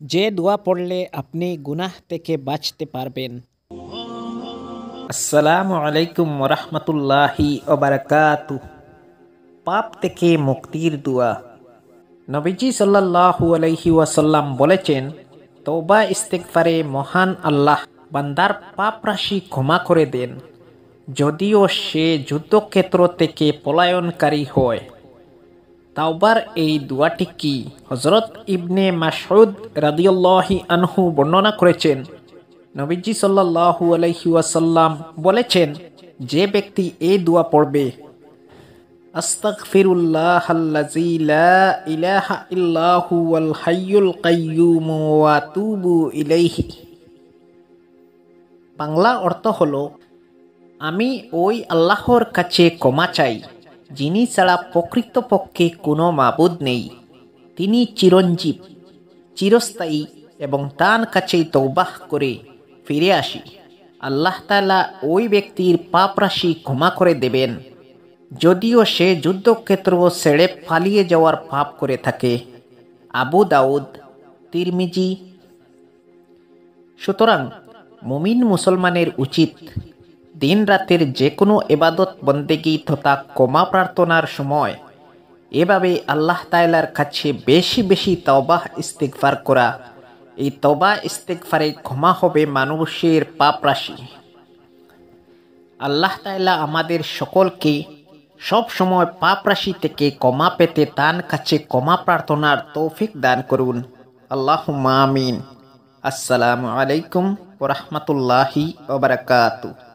যে দোয়া পড়লে আপনি গুনাহ থেকে বাঁচতে পারবেন। আসসালামু আলাইকুম ওরহমতুল্লাহি ওবারাকাতুহ। পাপ থেকে মুক্তির দোয়া। নবীজি সাল্লাল্লাহু আলাইহি ওয়াসাল্লাম বলেছেন, তওবা ইস্তেগফারে মহান আল্লাহ বান্দার পাপ রাশি ক্ষমা করে দেন, যদিও সে যুদ্ধক্ষেত্র থেকে পলায়নকারী হয়। তাওবার এই দোয়াটি কি হযরত ইবনে মাসউদ রাদিয়াল্লাহু আনহু বর্ণনা করেছেন। নবীজি সাল্লাল্লাহু আলাইহি ওয়াসাল্লাম বলেছেন, যে ব্যক্তি এই দোয়া পড়বে, আস্তাগফিরুল্লাহাল্লাযী লা ইলাহা ইল্লাহু ওয়াল হাইয়ুল কাইয়্যুম ওয়া আতুবু ইলাইহি। বাংলা অর্থ হলো, আমি ওই আল্লাহর কাছে ক্ষমা চাই যিনি ছাড়া প্রকৃতপক্ষে কোনো মাবুদ নেই, তিনি চিরঞ্জীব, চিরস্থায়ী, এবং তার কাছেই তওবাহ করে ফিরে আসি। আল্লাহ তাআলা ওই ব্যক্তির পাপ রাশি ক্ষমা করে দেবেন, যদিও সে যুদ্ধক্ষেত্র ছেড়ে পালিয়ে যাওয়ার পাপ করে থাকে। আবু দাউদ, তিরমিজি। সুতরাং মুমিন মুসলমানের উচিত দিন রাতের যে কোনো ইবাদত বন্দেগী তথা ক্ষমা প্রার্থনার সময় এভাবে আল্লাহ তাআলার কাছে বেশি বেশি তওবাহ ইস্তিগফার করা। এই তওবা ইস্তিগফারে ক্ষমা হবে মানুষের পাপ রাশি। আল্লাহ তাআলা আমাদের সকলকে সব সময় পাপ রাশি থেকে ক্ষমা পেতে তার কাছে ক্ষমা প্রার্থনার তৌফিক দান করুন। আল্লাহুম্মা আমিন। আসসালামু আলাইকুম ওয়া রাহমাতুল্লাহি ওয়া বারাকাতুহু।